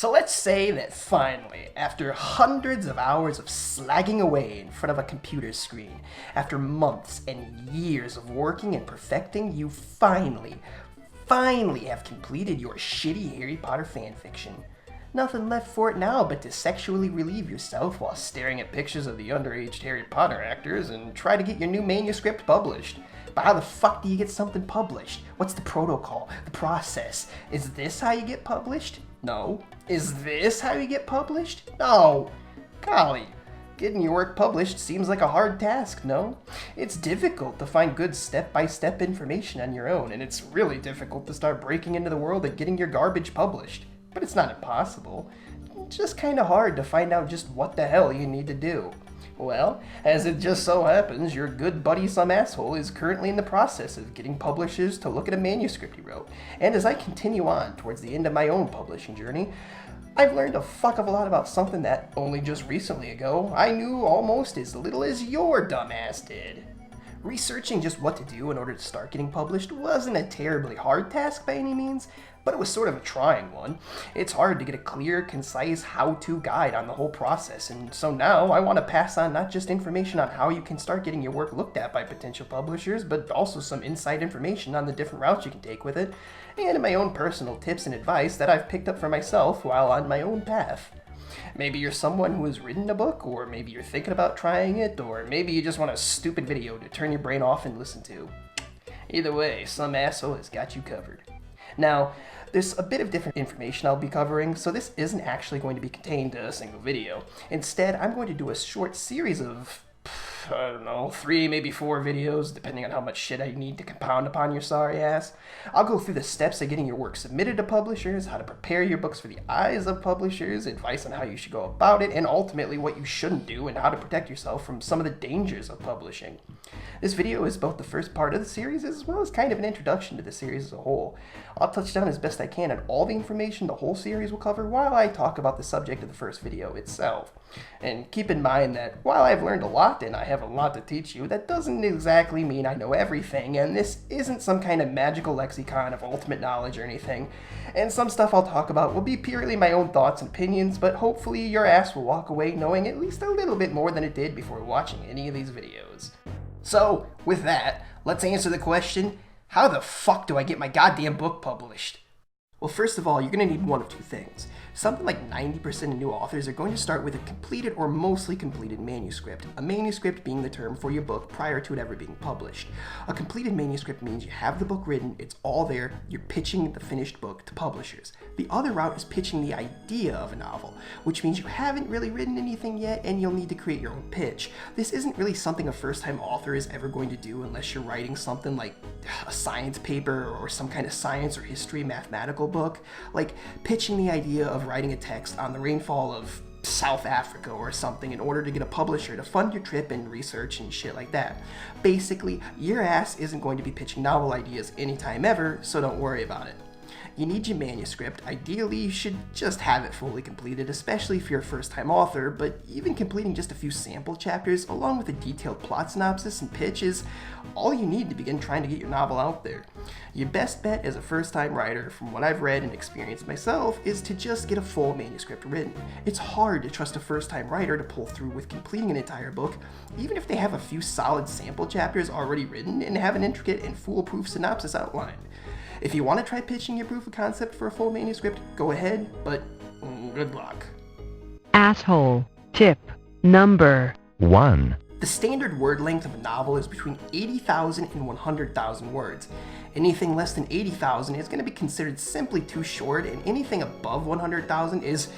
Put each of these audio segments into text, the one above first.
So let's say that finally, after hundreds of hours of slagging away in front of a computer screen, after months and years of working and perfecting, you finally have completed your shitty Harry Potter fanfiction. Nothing left for it now but to sexually relieve yourself while staring at pictures of the underage Harry Potter actors and try to get your new manuscript published. But how the fuck do you get something published? What's the protocol? The process? Is this how you get published? No. Is this how you get published? No. Golly, getting your work published seems like a hard task, no? It's difficult to find good step-by-step information on your own, and it's really difficult to start breaking into the world and getting your garbage published. But it's not impossible. It's just kinda hard to find out just what the hell you need to do. Well, as it just so happens, your good buddy Some Asshole is currently in the process of getting publishers to look at a manuscript he wrote. And as I continue on towards the end of my own publishing journey, I've learned a fuck of a lot about something that only just recently ago I knew almost as little as your dumbass did. Researching just what to do in order to start getting published wasn't a terribly hard task by any means, but it was sort of a trying one. It's hard to get a clear, concise how-to guide on the whole process, and so now I want to pass on not just information on how you can start getting your work looked at by potential publishers, but also some inside information on the different routes you can take with it, and my own personal tips and advice that I've picked up for myself while on my own path. Maybe you're someone who has written a book, or maybe you're thinking about trying it, or maybe you just want a stupid video to turn your brain off and listen to. Either way, Some Asshole has got you covered. Now, there's a bit of different information I'll be covering, so this isn't actually going to be contained in a single video. Instead, I'm going to do a short series of, 3, maybe 4 videos, depending on how much shit I need to compound upon your sorry ass. I'll go through the steps of getting your work submitted to publishers, how to prepare your books for the eyes of publishers, advice on how you should go about it, and ultimately what you shouldn't do and how to protect yourself from some of the dangers of publishing. This video is both the first part of the series as well as kind of an introduction to the series as a whole. I'll touch down as best I can on all the information the whole series will cover while I talk about the subject of the first video itself. And keep in mind that while I've learned a lot and I have a lot to teach you, that doesn't exactly mean I know everything, and this isn't some kind of magical lexicon of ultimate knowledge or anything. And some stuff I'll talk about will be purely my own thoughts and opinions, but hopefully your ass will walk away knowing at least a little bit more than it did before watching any of these videos. So, with that, let's answer the question, how the fuck do I get my goddamn book published? Well, first of all, you're going to need one of two things. Something like 90% of new authors are going to start with a completed or mostly completed manuscript, a manuscript being the term for your book prior to it ever being published. A completed manuscript means you have the book written, it's all there, you're pitching the finished book to publishers. The other route is pitching the idea of a novel, which means you haven't really written anything yet and you'll need to create your own pitch. This isn't really something a first-time author is ever going to do unless you're writing something like a science paper or some kind of science or history mathematical book, like pitching the idea of writing a text on the rainfall of South Africa or something in order to get a publisher to fund your trip and research and shit like that. Basically, your ass isn't going to be pitching novel ideas anytime ever, so don't worry about it. You need your manuscript. Ideally, you should just have it fully completed, especially if you're a first-time author, but even completing just a few sample chapters along with a detailed plot synopsis and pitch is all you need to begin trying to get your novel out there. Your best bet as a first-time writer, from what I've read and experienced myself, is to just get a full manuscript written. It's hard to trust a first-time writer to pull through with completing an entire book, even if they have a few solid sample chapters already written and have an intricate and foolproof synopsis outlined. If you want to try pitching your proof of concept for a full manuscript, go ahead, but good luck. Asshole. Tip number 1. The standard word length of a novel is between 80,000 and 100,000 words. Anything less than 80,000 is going to be considered simply too short, and anything above 100,000 is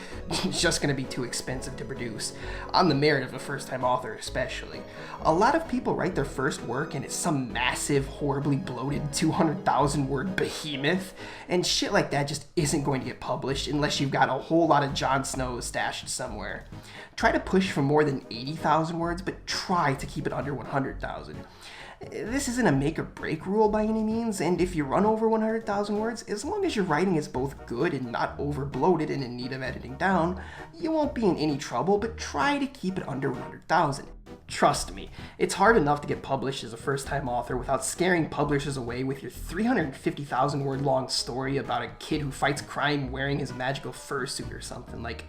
just going to be too expensive to produce, on the merit of a first-time author especially. A lot of people write their first work and it's some massive, horribly bloated 200,000 word behemoth, and shit like that just isn't going to get published unless you've got a whole lot of Jon Snow stashed somewhere. Try to push for more than 80,000 words, but try to keep it under 100,000. This isn't a make or break rule by any means, and if you run over 100,000 words, as long as your writing is both good and not over bloated and in need of editing down, you won't be in any trouble, but try to keep it under 100,000. Trust me, it's hard enough to get published as a first-time author without scaring publishers away with your 350,000 word long story about a kid who fights crime wearing his magical fursuit or something. Like,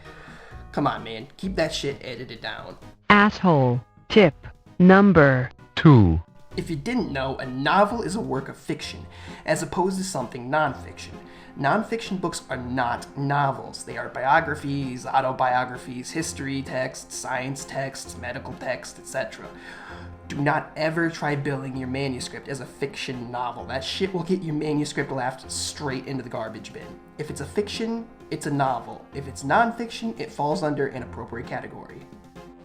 come on, man, keep that shit edited down. Asshole. Tip number 2. If you didn't know, a novel is a work of fiction, as opposed to something nonfiction. Nonfiction books are not novels. They are biographies, autobiographies, history texts, science texts, medical texts, etc. Do not ever try billing your manuscript as a fiction novel. That shit will get your manuscript laughed straight into the garbage bin. If it's a fiction, it's a novel. If it's nonfiction, it falls under an appropriate category.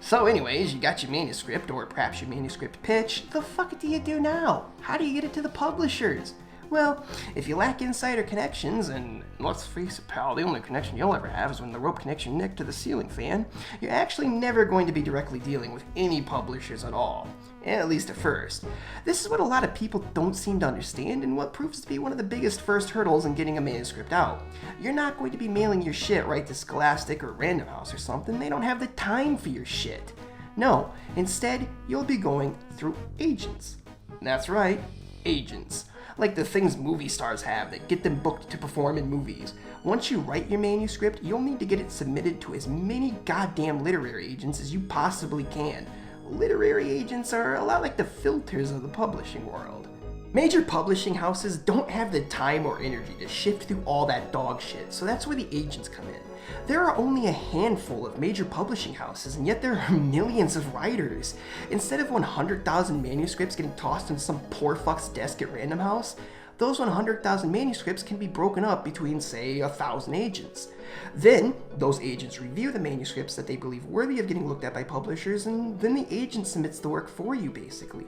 So anyways, you got your manuscript, or perhaps your manuscript pitch. The fuck do you do now? How do you get it to the publishers? Well, if you lack insider connections, and let's face it, pal, the only connection you'll ever have is when the rope connects your neck to the ceiling fan, you're actually never going to be directly dealing with any publishers at all. At least at first. This is what a lot of people don't seem to understand, and what proves to be one of the biggest first hurdles in getting a manuscript out. You're not going to be mailing your shit right to Scholastic or Random House or something. They don't have the time for your shit. No, instead, you'll be going through agents. That's right, agents. Like the things movie stars have that get them booked to perform in movies. Once you write your manuscript, you'll need to get it submitted to as many goddamn literary agents as you possibly can. Literary agents are a lot like the filters of the publishing world. Major publishing houses don't have the time or energy to shift through all that dog shit, so that's where the agents come in. There are only a handful of major publishing houses, and yet there are millions of writers. Instead of 100,000 manuscripts getting tossed into some poor fuck's desk at Random House, those 100,000 manuscripts can be broken up between, say, 1,000 agents. Then, those agents review the manuscripts that they believe worthy of getting looked at by publishers, and then the agent submits the work for you, basically.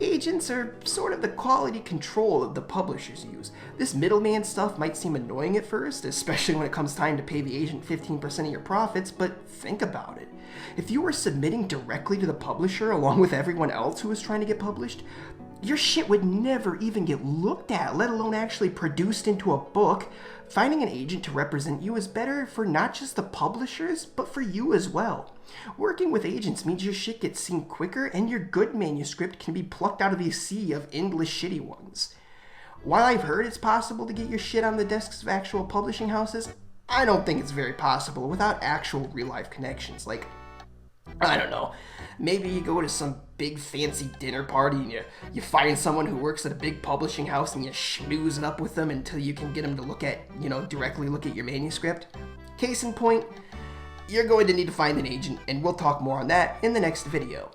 Agents are sort of the quality control that the publishers use. This middleman stuff might seem annoying at first, especially when it comes time to pay the agent 15% of your profits, but think about it. If you were submitting directly to the publisher along with everyone else who was trying to get published, your shit would never even get looked at, let alone actually produced into a book. Finding an agent to represent you is better for not just the publishers, but for you as well. Working with agents means your shit gets seen quicker, and your good manuscript can be plucked out of the sea of endless shitty ones. While I've heard it's possible to get your shit on the desks of actual publishing houses, I don't think it's very possible without actual real-life connections. Like, I don't know, maybe you go to some big fancy dinner party and you find someone who works at a big publishing house and you schmooze it up with them until you can get them to look at, directly look at your manuscript. Case in point, you're going to need to find an agent, and we'll talk more on that in the next video.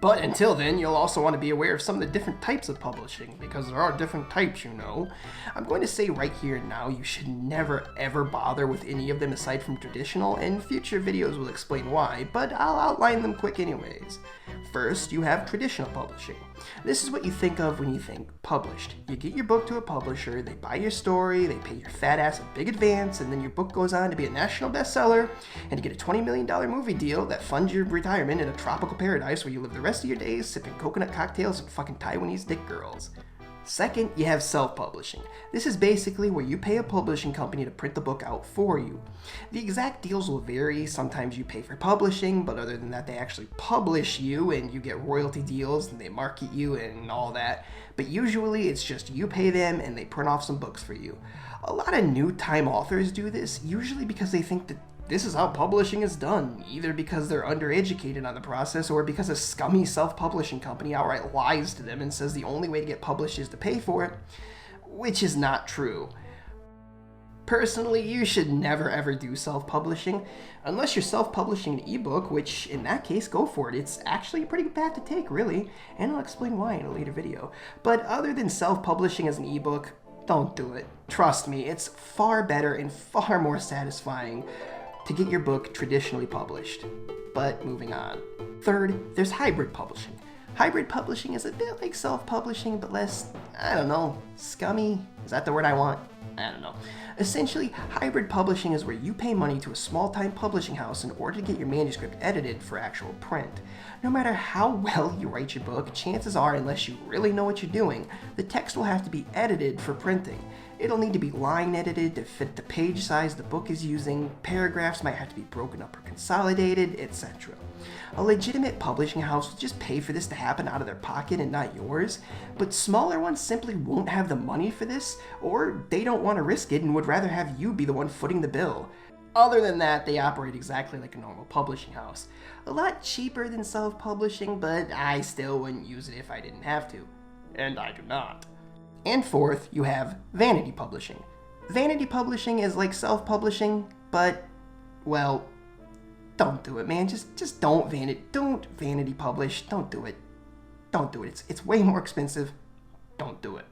But until then, you'll also want to be aware of some of the different types of publishing, because there are different types, I'm going to say right here and now, you should never ever bother with any of them aside from traditional, and future videos will explain why, but I'll outline them quick anyways. First, you have traditional publishing. This is what you think of when you think published. You get your book to a publisher, they buy your story, they pay your fat ass a big advance, and then your book goes on to be a national bestseller, and you get a $20 million movie deal that funds your retirement in a tropical paradise where you live the rest of your days sipping coconut cocktails and fucking Taiwanese dick girls. Second, you have self-publishing. This is basically where you pay a publishing company to print the book out for you. The exact deals will vary. Sometimes you pay for publishing, but other than that, they actually publish you and you get royalty deals and they market you and all that. But usually it's just you pay them and they print off some books for you. A lot of new-time authors do this, usually because they think that this is how publishing is done, either because they're undereducated on the process or because a scummy self-publishing company outright lies to them and says the only way to get published is to pay for it, which is not true. Personally, you should never ever do self-publishing, unless you're self-publishing an ebook, which in that case, go for it. It's actually a pretty good path to take, really, and I'll explain why in a later video. But other than self-publishing as an ebook, don't do it. Trust me, it's far better and far more satisfying to get your book traditionally published. But moving on. Third, there's hybrid publishing. Hybrid publishing is a bit like self-publishing, but less, scummy? Is that the word I want? I don't know. Essentially, hybrid publishing is where you pay money to a small-time publishing house in order to get your manuscript edited for actual print. No matter how well you write your book, chances are, unless you really know what you're doing, the text will have to be edited for printing. It'll need to be line edited to fit the page size the book is using, paragraphs might have to be broken up or consolidated, etc. A legitimate publishing house will just pay for this to happen out of their pocket and not yours, but smaller ones simply won't have the money for this, or they don't want to risk it and would rather have you be the one footing the bill. Other than that, they operate exactly like a normal publishing house. A lot cheaper than self-publishing, but I still wouldn't use it if I didn't have to. And I do not. And fourth, you have vanity publishing. Vanity publishing is like self-publishing, but, well, don't do it, man. Just don't vanity publish. Don't do it. Don't do it. It's way more expensive. Don't do it.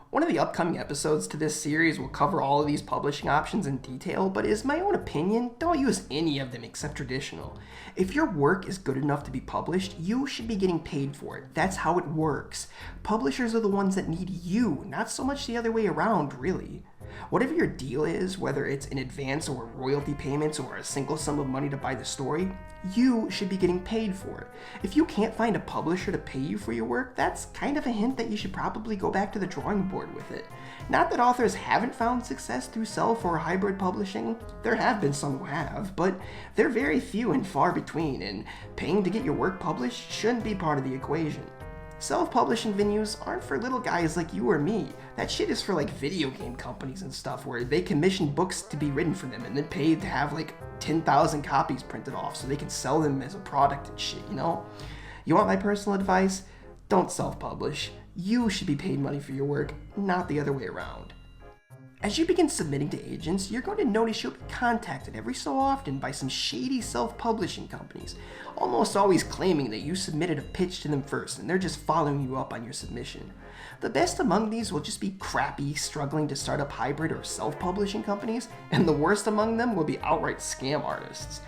One of the upcoming episodes to this series will cover all of these publishing options in detail, but is my own opinion, don't use any of them except traditional. If your work is good enough to be published, you should be getting paid for it. That's how it works. Publishers are the ones that need you, not so much the other way around, really. Whatever your deal is, whether it's in advance or royalty payments or a single sum of money to buy the story, you should be getting paid for it. If you can't find a publisher to pay you for your work, that's kind of a hint that you should probably go back to the drawing board with it. Not that authors haven't found success through self or hybrid publishing. There have been some who have, but they're very few and far between, and paying to get your work published shouldn't be part of the equation. Self-publishing venues aren't for little guys like you or me. That shit is for like video game companies and stuff where they commission books to be written for them and then pay to have like 10,000 copies printed off so they can sell them as a product and shit, you know? You want my personal advice? Don't self-publish. You should be paid money for your work, not the other way around. As you begin submitting to agents, you're going to notice you'll be contacted every so often by some shady self-publishing companies, almost always claiming that you submitted a pitch to them first and they're just following you up on your submission. The best among these will just be crappy, struggling to start up hybrid or self-publishing companies, and the worst among them will be outright scam artists.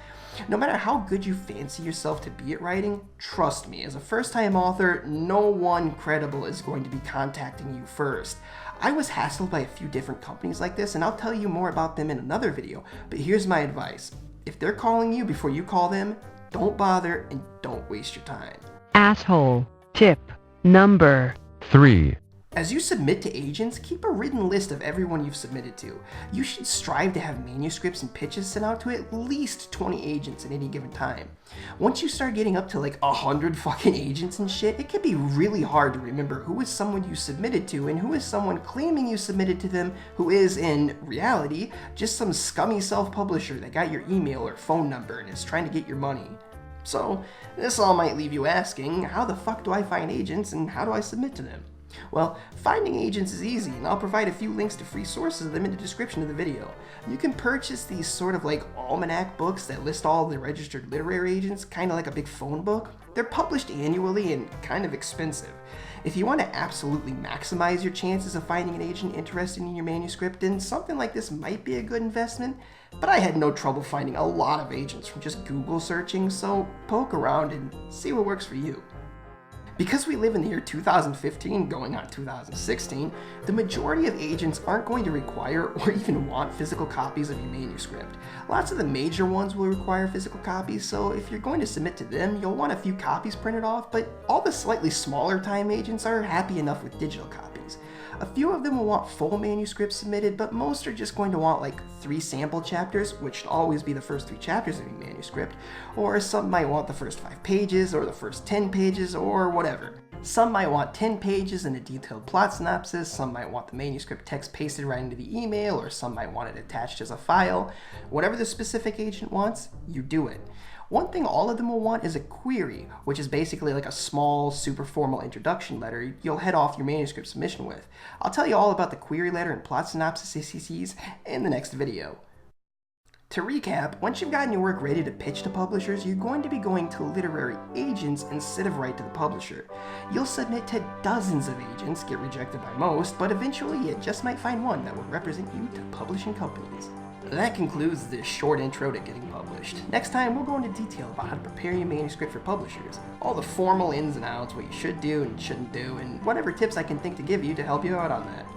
No matter how good you fancy yourself to be at writing, trust me, as a first-time author, no one credible is going to be contacting you first. I was hassled by a few different companies like this, and I'll tell you more about them in another video, but here's my advice. If they're calling you before you call them, don't bother and don't waste your time. Asshole. Tip number 3. As you submit to agents, keep a written list of everyone you've submitted to. You should strive to have manuscripts and pitches sent out to at least 20 agents at any given time. Once you start getting up to like 100 fucking agents and shit, it can be really hard to remember who is someone you submitted to and who is someone claiming you submitted to them who is, in reality, just some scummy self-publisher that got your email or phone number and is trying to get your money. So, this all might leave you asking, how the fuck do I find agents and how do I submit to them? Well, finding agents is easy, and I'll provide a few links to free sources of them in the description of the video. You can purchase these sort of like almanac books that list all the registered literary agents, kind of like a big phone book. They're published annually and kind of expensive. If you want to absolutely maximize your chances of finding an agent interested in your manuscript, then something like this might be a good investment. But I had no trouble finding a lot of agents from just Google searching, so poke around and see what works for you. Because we live in the year 2015 going on 2016, the majority of agents aren't going to require or even want physical copies of your manuscript. Lots of the major ones will require physical copies, so if you're going to submit to them, you'll want a few copies printed off, but all the slightly smaller time agents are happy enough with digital copies. A few of them will want full manuscripts submitted, but most are just going to want like 3 sample chapters, which should always be the first 3 chapters of your manuscript, or some might want the first 5 pages, or the first 10 pages, or whatever. Some might want 10 pages and a detailed plot synopsis, some might want the manuscript text pasted right into the email, or some might want it attached as a file. Whatever the specific agent wants, you do it. One thing all of them will want is a query, which is basically like a small, super formal introduction letter you'll head off your manuscript submission with. I'll tell you all about the query letter and plot synopsis ACCs in the next video. To recap, once you've gotten your work ready to pitch to publishers, you're going to be going to literary agents instead of right to the publisher. You'll submit to dozens of agents, get rejected by most, but eventually you just might find one that will represent you to publishing companies. That concludes this short intro to getting published. Next time, we'll go into detail about how to prepare your manuscript for publishers, all the formal ins and outs, what you should do and shouldn't do, and whatever tips I can think to give you to help you out on that.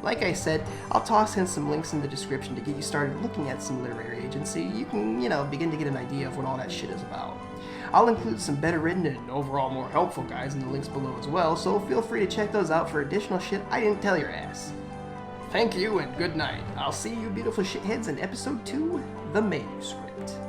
Like I said, I'll toss in some links in the description to get you started looking at some literary agents so you can, begin to get an idea of what all that shit is about. I'll include some better written and overall more helpful guides in the links below as well, so feel free to check those out for additional shit I didn't tell your ass. Thank you and good night. I'll see you beautiful shitheads in episode 2, The Manuscript.